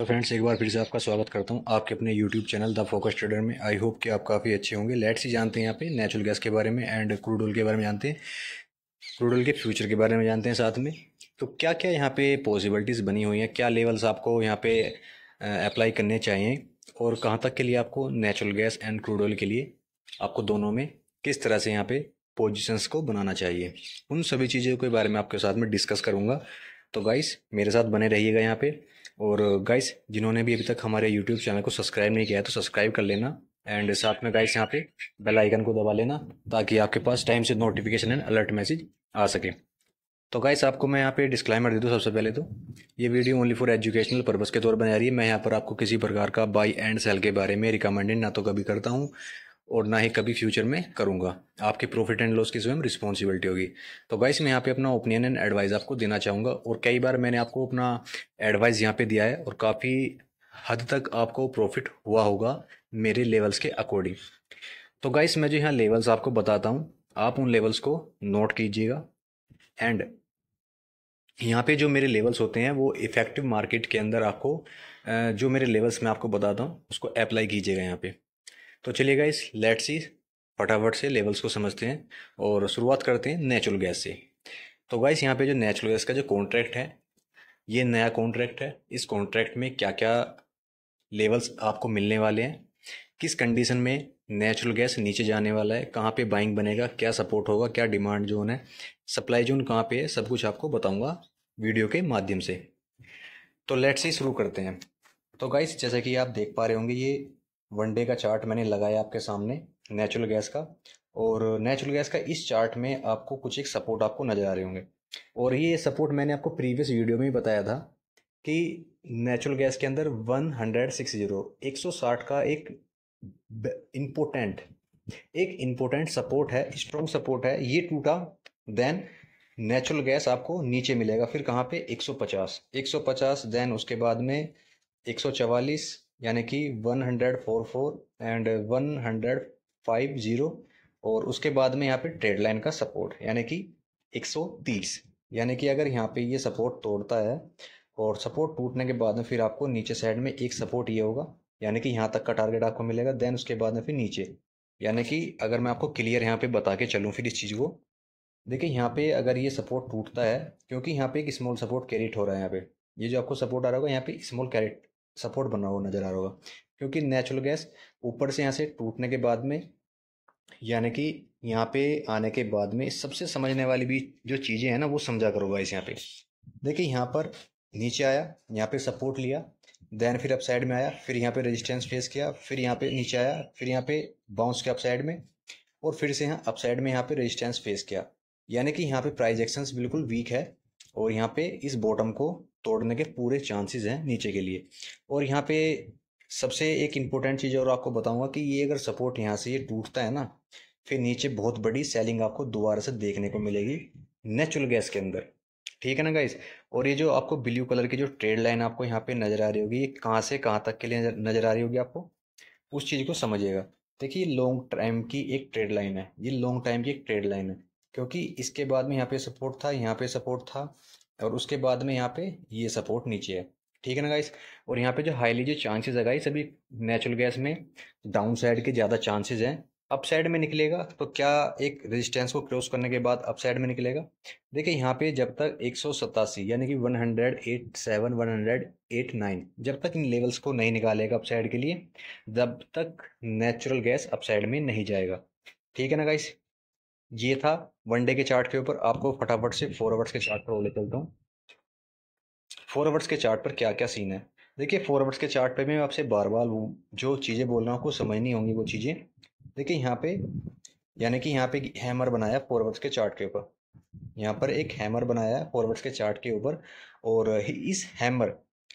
तो फ्रेंड्स, एक बार फिर से आपका स्वागत करता हूं आपके अपने YouTube channel the focus trader में। आई होप कि आप काफ़ी अच्छे होंगे। लेट्स ही जानते हैं यहाँ पे नेचुरल गैस के बारे में एंड क्रूड ऑयल के बारे में जानते हैं। क्रूड ऑयल के फ्यूचर के बारे में जानते हैं साथ में। तो क्या क्या यहाँ पे पॉसिबिलिटीज़ बनी हुई हैं, क्या लेवल्स आपको यहाँ पे अप्लाई करने चाहिए और कहाँ तक के लिए आपको natural gas and crude oil के लिए आपको दोनों में किस तरह से यहाँ पे पोजीशंस को बनाना चाहिए, उन सभी चीज़ों के बारे में आपके साथ में डिस्कस करूँगा। तो गाइस मेरे साथ बने रहिएगा यहाँ पे। और गाइस जिन्होंने भी अभी तक हमारे यूट्यूब चैनल को सब्सक्राइब नहीं किया है तो सब्सक्राइब कर लेना एंड साथ में गाइस यहाँ पे बेल आइकन को दबा लेना ताकि आपके पास टाइम से नोटिफिकेशन एंड अलर्ट मैसेज आ सके। तो गाइस आपको मैं यहाँ पे डिस्क्लेमर दे दूँ सबसे पहले तो ये video only for educational purpose के तौर पर बना रही है। मैं यहाँ पर आपको किसी प्रकार का बाई एंड सेल के बारे में रिकमेंडेड ना तो कभी करता हूँ और ना ही कभी फ्यूचर में करूँगा। आपके प्रॉफिट एंड लॉस की स्वयं रिस्पॉन्सिबिलिटी होगी। तो गाइस मैं यहाँ पे अपना ओपिनियन एंड एडवाइस आपको देना चाहूँगा और कई बार मैंने आपको अपना एडवाइस यहाँ पे दिया है और काफ़ी हद तक आपको प्रॉफिट हुआ होगा मेरे लेवल्स के अकॉर्डिंग। तो गाइस मैं जो यहाँ लेवल्स आपको बताता हूँ आप उन लेवल्स को नोट कीजिएगा एंड यहाँ पे जो मेरे लेवल्स होते हैं वो इफेक्टिव मार्केट के अंदर आपको जो मेरे लेवल्स मैं आपको बताता हूँ उसको अप्लाई कीजिएगा यहाँ पे। तो चलिए गाइस लेट्स सी फटाफट से लेवल्स को समझते हैं और शुरुआत करते हैं नेचुरल गैस से। तो गाइस यहाँ पे जो नेचुरल गैस का जो कॉन्ट्रैक्ट है ये नया कॉन्ट्रैक्ट है। इस कॉन्ट्रैक्ट में क्या क्या लेवल्स आपको मिलने वाले हैं, किस कंडीशन में नेचुरल गैस नीचे जाने वाला है, कहाँ पे बाइंग बनेगा, क्या सपोर्ट होगा, क्या डिमांड जोन है, सप्लाई जोन कहाँ पे है, सब कुछ आपको बताऊंगा वीडियो के माध्यम से। तो लेट्स ही शुरू करते हैं। तो गाइस जैसा कि आप देख पा रहे होंगे ये वन डे का चार्ट मैंने लगाया आपके सामने नेचुरल गैस का। और नेचुरल गैस का इस चार्ट में आपको कुछ एक सपोर्ट आपको नज़र आ रहे होंगे और ये सपोर्ट मैंने आपको प्रीवियस वीडियो में ही बताया था कि नेचुरल गैस के अंदर 160 का इम्पोर्टेंट एक इम्पोर्टेंट सपोर्ट है, स्ट्रॉन्ग सपोर्ट है। ये टूटा देन नेचुरल गैस आपको नीचे मिलेगा। फिर कहाँ पे 150 देन उसके बाद में 144 यानी कि 144 एंड 150 और उसके बाद में यहाँ पे ट्रेड लाइन का सपोर्ट यानी कि 130। यानी कि अगर यहाँ पे ये सपोर्ट तोड़ता है और सपोर्ट टूटने के बाद में फिर आपको नीचे साइड में एक सपोर्ट ये होगा यानी कि यहाँ तक का टारगेट आपको मिलेगा। देन उसके बाद में फिर नीचे यानी कि अगर मैं आपको क्लियर यहाँ पे बता के चलूँ फिर इस चीज़ को देखिए यहाँ पे अगर ये सपोर्ट टूटता है क्योंकि यहाँ पे एक स्मॉल सपोर्ट कैरिट हो रहा है। यहाँ पे ये जो आपको सपोर्ट आ रहा होगा यहाँ पे स्मॉल कैरिट सपोर्ट बना हुआ नजर आ रहा होगा क्योंकि नेचुरल गैस ऊपर से यहाँ से टूटने के बाद में यानी कि यहाँ पे आने के बाद में सबसे समझने वाली भी जो चीज़ें हैं ना वो समझा करो गाइस। यहाँ पे देखिए यहाँ पर नीचे आया, यहाँ पे सपोर्ट लिया, देन फिर अप साइड में आया, फिर यहाँ पे रेजिस्टेंस फेस किया, फिर यहाँ पे नीचे आया, फिर यहाँ पे बाउंस किया अप साइड में और फिर से यहाँ अप साइड में यहाँ पे रेजिस्टेंस फेस किया। यानी कि यहाँ पे प्राइस एक्शंस बिल्कुल वीक है और यहाँ पे इस बॉटम को तोड़ने के पूरे चांसेस हैं नीचे के लिए। और यहाँ पे सबसे एक इम्पोर्टेंट चीज़ और आपको बताऊंगा कि ये अगर सपोर्ट यहाँ से ये टूटता है ना फिर नीचे बहुत बड़ी सेलिंग आपको दोबारा से देखने को मिलेगी नेचुरल गैस के अंदर। ठीक है ना गाइस। और ये जो आपको ब्लू कलर की जो ट्रेड लाइन आपको यहाँ पे नजर आ रही होगी ये कहाँ से कहाँ तक के लिए नजर आ रही होगी आपको, उस चीज़ को समझिएगा। देखिए लॉन्ग टाइम की एक ट्रेड लाइन है, ये लॉन्ग टाइम की एक ट्रेड लाइन है क्योंकि इसके बाद में यहाँ पे सपोर्ट था, यहाँ पे सपोर्ट था और उसके बाद में यहाँ पे ये सपोर्ट नीचे है। ठीक है ना गाइस। और यहाँ पे जो हाईली जो चांसेस है गाइस अभी नेचुरल गैस में डाउन साइड के ज़्यादा चांसेस हैं। अप साइड में निकलेगा तो क्या एक रेजिस्टेंस को क्रॉस करने के बाद अप साइड में निकलेगा। देखिए यहाँ पे जब तक 187 यानी कि 187 189 जब तक इन लेवल्स को नहीं निकालेगा अप साइड के लिए जब तक नेचुरल गैस अप साइड में नहीं जाएगा। ठीक है ना गाइस। ये था वन डे के चार्ट के ऊपर। आपको फटाफट से 4 आवर्स के चार्ट पर ले चलता हूँ। 4 आवर्स के चार्ट पर क्या क्या सीन है देखिए। 4 आवर्स के चार्ट पे मैं आपसे बार बार जो चीज़ें बोल रहा हूँ आपको समझनी होंगी वो चीज़ें। देखिए यहाँ पे यानी कि यहाँ पे हैमर बनाया 4 आवर्स के चार्ट के ऊपर, यहाँ पर एक हैमर बनाया है 4 आवर्स के चार्ट के ऊपर और इस हैमर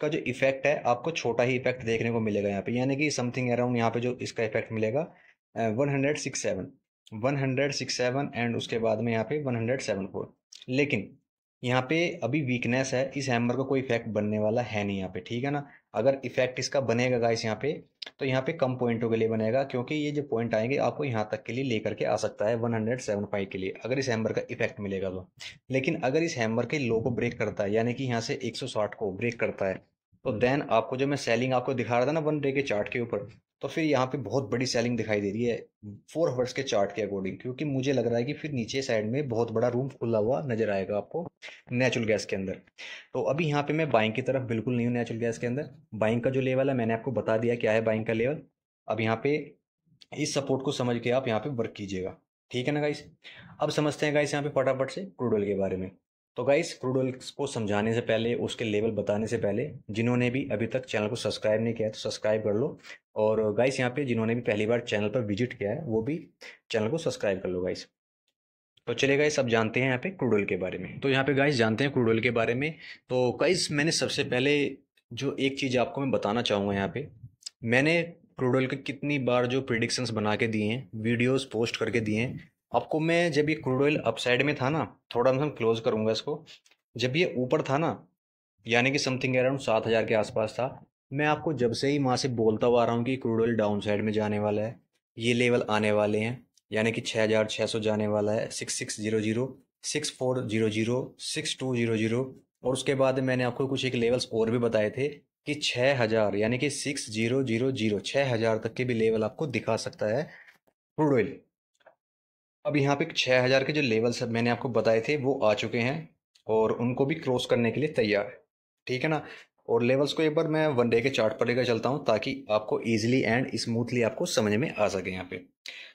का जो इफेक्ट है आपको छोटा ही इफेक्ट देखने को मिलेगा यहाँ पे यानी कि समथिंग अराउंड यहाँ पे जो इसका इफेक्ट मिलेगा 167 एंड उसके बाद में यहाँ पे 174। लेकिन यहाँ पे अभी वीकनेस है, इस हैमर का कोई इफेक्ट बनने वाला है नहीं यहाँ पे। ठीक है ना। अगर इफेक्ट इसका बनेगा गाइस यहाँ पे तो यहाँ पे कम पॉइंटों के लिए बनेगा क्योंकि ये जो पॉइंट आएंगे आपको यहाँ तक के लिए लेकर के आ सकता है 175 के लिए अगर इस हैमर का इफेक्ट मिलेगा तो। लेकिन अगर इस हैमर के लो को ब्रेक करता है यानी कि यहाँ से 160 को ब्रेक करता है तो देन आपको जो मैं सेलिंग आपको दिखा रहा था ना 1 डे के चार्ट के ऊपर, तो फिर यहाँ पे बहुत बड़ी सेलिंग दिखाई दे रही है 4 आवर्स के चार्ट के अकॉर्डिंग, क्योंकि मुझे लग रहा है कि फिर नीचे साइड में बहुत बड़ा रूम खुला हुआ नजर आएगा आपको नेचुरल गैस के अंदर। तो अभी यहाँ पे मैं बाइंग की तरफ बिल्कुल नहीं हूँ नेचुरल गैस के अंदर। बाइंग का जो लेवल है मैंने आपको बता दिया क्या है बाइंग का लेवल। अब यहाँ पे इस सपोर्ट को समझ के आप यहाँ पे वर्क कीजिएगा, ठीक है ना गाइस। अब समझते हैं गाइस यहाँ पे फटाफट से क्रूड ऑयल के बारे में। तो गाइस क्रूड ऑयल को समझाने से पहले, उसके लेवल बताने से पहले, जिन्होंने भी अभी तक चैनल को सब्सक्राइब नहीं किया है तो सब्सक्राइब कर लो। और गाइस यहाँ पे जिन्होंने भी पहली बार चैनल पर विजिट किया है वो भी चैनल को सब्सक्राइब कर लो गाइस। तो चलिए गाइस अब जानते हैं यहाँ पे क्रूड ऑयल के बारे में। तो यहाँ पे गाइस जानते हैं क्रूड ऑयल के बारे में। तो गाइस मैंने सबसे पहले जो एक चीज़ आपको मैं बताना चाहूँगा यहाँ पे, मैंने क्रूड ऑयल के कितनी बार जो प्रिडिक्शंस बना के दिए हैं, वीडियोस पोस्ट करके दिए हैं आपको। मैं जब ये क्रूड ऑयल अपसाइड में था ना, थोड़ा मैं क्लोज करूंगा इसको, जब ये ऊपर था ना, यानी कि समथिंग अराउंड 7,000 के आसपास था, मैं आपको जब से ही वहाँ से बोलता हुआ आ रहा हूँ कि क्रूड ऑयल डाउन साइड में जाने वाला है, ये लेवल आने वाले हैं, यानी कि 6,600 जाने वाला है, 6,600, 6,400, 6,200। और उसके बाद मैंने आपको कुछ एक लेवल्स और भी बताए थे कि 6,000 यानी कि 6,000, 6,000 तक के भी लेवल आपको दिखा सकता है क्रूड ऑयल। अब यहाँ पे 6,000 के जो लेवल्स मैंने आपको बताए थे वो आ चुके हैं और उनको भी क्रॉस करने के लिए तैयार है, ठीक है ना। और लेवल्स को एक बार मैं 1 डे के चार्ट पर लेकर चलता हूँ ताकि आपको इजीली एंड स्मूथली आपको समझ में आ सके। यहाँ पे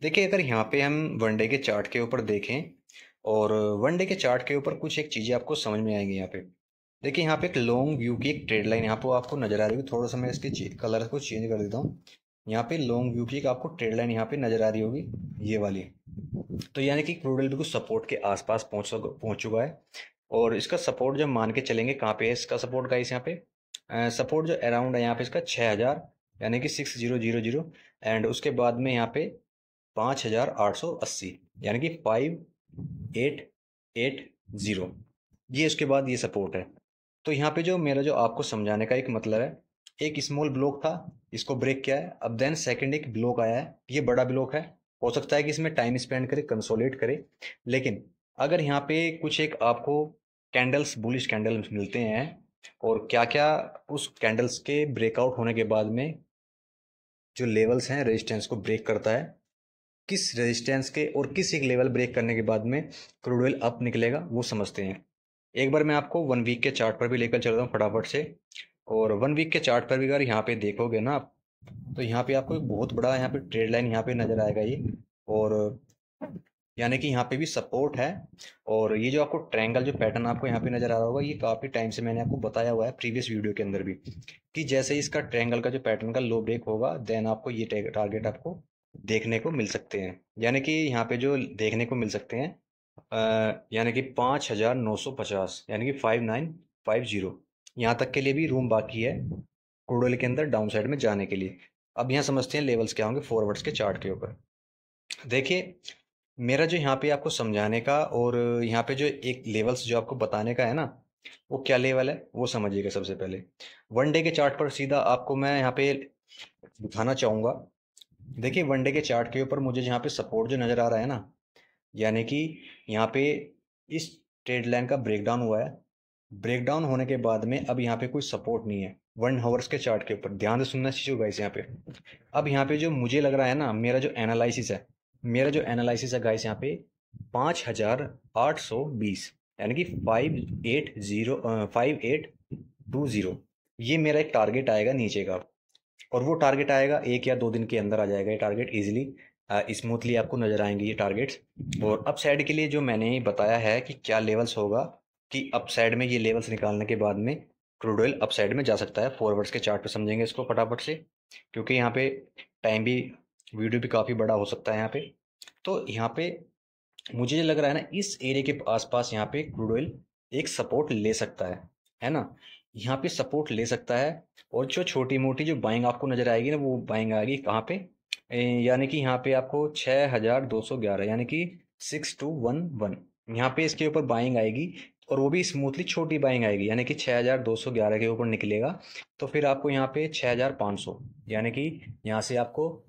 देखिए, अगर यहाँ पे हम 1 डे के चार्ट के ऊपर देखें और 1 डे के चार्ट के ऊपर कुछ एक चीज़ें आपको समझ में आएंगी। यहाँ पे देखिए, यहाँ पे एक लॉन्ग व्यू की एक ट्रेड लाइन यहाँ पे आपको नजर आ रही होगी। थोड़ा सा मैं इसके कलर को चेंज कर देता हूँ। यहाँ पे लॉन्ग व्यू की एक आपको ट्रेड लाइन यहाँ पे नजर आ रही होगी, ये वाली। तो यानी कि क्रूड ऑयल बिल्कुल सपोर्ट के आसपास पहुंच चुका है। और इसका सपोर्ट जब मान के चलेंगे, कहाँ पे है इसका सपोर्ट गाइस, यहाँ पे सपोर्ट जो अराउंड है यहाँ पे इसका 6,000 यानी कि 6,000। एंड उसके बाद में यहाँ पे 5,880 यानी कि 5,880, ये उसके बाद ये सपोर्ट है। तो यहाँ पे जो मेरा जो आपको समझाने का एक मतलब है, एक स्मॉल ब्लॉक था, इसको ब्रेक किया है। अब देन सेकंड एक ब्लॉक आया है, ये बड़ा ब्लॉक है। हो सकता है कि इसमें टाइम स्पेंड करे, कंसोलिडेट करे, लेकिन अगर यहाँ पे कुछ एक आपको कैंडल्स, बुलिश कैंडल्स मिलते हैं, और क्या क्या उस कैंडल्स के ब्रेकआउट होने के बाद में जो लेवल्स हैं रेजिस्टेंस को ब्रेक करता है, किस रेजिस्टेंस के और किस एक लेवल ब्रेक करने के बाद में क्रूड ऑयल अप निकलेगा वो समझते हैं। एक बार मैं आपको 1 वीक के चार्ट पर भी लेकर चल रहा हूँ फटाफट से। और 1 वीक के चार्ट पर भी अगर यहाँ पे देखोगे ना आप, तो यहाँ पे आपको एक बहुत बड़ा यहाँ पे ट्रेड लाइन यहाँ पे नजर आएगा ये। और यानी कि यहाँ पे भी सपोर्ट है। और ये जो आपको ट्रायंगल जो पैटर्न आपको यहाँ पे नजर आ रहा होगा, ये काफी टाइम से मैंने आपको बताया हुआ है प्रीवियस वीडियो के अंदर भी, कि जैसे ही इसका ट्रायंगल का जो पैटर्न का लो ब्रेक होगा, देन आपको ये टारगेट आपको देखने को मिल सकते हैं। यानी कि यहाँ पे जो देखने को मिल सकते हैं यानी कि 5,950 यानी कि 5,950, यहाँ तक के लिए भी रूम बाकी है क्रूड ऑयल के अंदर डाउन साइड में जाने के लिए। अब यहाँ समझते हैं लेवल्स क्या होंगे फॉरवर्ड्स के चार्ट के ऊपर। देखिए, मेरा जो यहाँ पे आपको समझाने का और यहाँ पे जो एक लेवल्स जो आपको बताने का है ना, वो क्या लेवल है वो समझिएगा। सबसे पहले 1 डे के चार्ट पर सीधा आपको मैं यहाँ पे दिखाना चाहूँगा। देखिए, 1 डे के चार्ट के ऊपर मुझे यहाँ पे सपोर्ट जो नज़र आ रहा है ना, यानी कि यहाँ पे इस ट्रेड लाइन का ब्रेकडाउन हुआ है। ब्रेकडाउन होने के बाद में अब यहाँ पे कोई सपोर्ट नहीं है 1 आवर्स के चार्ट के ऊपर। ध्यान से सुनना चीज़ गाइस यहाँ पे। अब यहाँ पे जो मुझे लग रहा है ना, मेरा जो एनालिसिस है गाइस, यहाँ पे 5,820 यानी कि 5,820, ये मेरा एक टारगेट आएगा नीचे का। और वो टारगेट आएगा 1 या 2 दिन के अंदर आ जाएगा ये टारगेट इजीली, स्मूथली आपको नजर आएंगे ये टारगेट्स। और अप साइड के लिए जो मैंने बताया है कि क्या लेवल्स होगा, कि अप साइड में ये लेवल्स निकालने के बाद में क्रूड ऑयल अप साइड में जा सकता है। फॉरवर्ड्स के चार्ट पे समझेंगे इसको फटाफट से, क्योंकि यहाँ पे टाइम भी, वीडियो भी काफ़ी बड़ा हो सकता है यहाँ पे। तो यहाँ पे मुझे लग रहा है ना, इस एरिया के आसपास यहाँ पे क्रूड ऑयल एक सपोर्ट ले सकता है ना। यहाँ पे सपोर्ट ले सकता है। और जो छोटी मोटी जो बाइंग आपको नजर आएगी ना, वो बाइंग आएगी कहाँ पे, यानी कि यहाँ पे आपको 6,211 यानी कि 6,211, यहाँ पे इसके ऊपर बाइंग आएगी। और वो भी स्मूथली छोटी बाइंग आएगी, यानी कि 6,211 के ऊपर निकलेगा। तो फिर आपको यहाँ पे 6,500 यानी कि यहाँ से आपको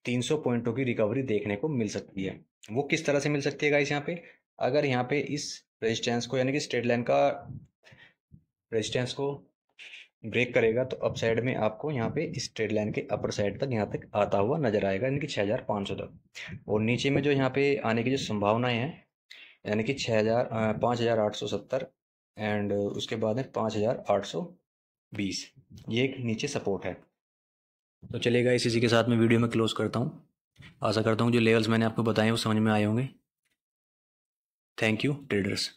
300 पॉइंटों की रिकवरी देखने को मिल सकती है। वो किस तरह से मिल सकती है गाइस, यहाँ पे अगर यहाँ पे इस रेजिस्टेंस को, यानी कि स्ट्रेट लाइन का रेजिस्टेंस को ब्रेक करेगा तो अप साइड में आपको यहाँ पे इस ट्रेड लाइन के अपर साइड तक यहाँ तक आता हुआ नजर आएगा, यानी कि 6500 तक। और नीचे में जो यहाँ पे आने की जो संभावनाएं हैं, यानी कि 5870 एंड उसके बाद में 5820, ये एक नीचे सपोर्ट है। तो चलेगा, इसी के साथ में वीडियो में क्लोज करता हूँ। आशा करता हूँ जो लेवल्स मैंने आपको बताए वो समझ में आए होंगे। Thank you traders.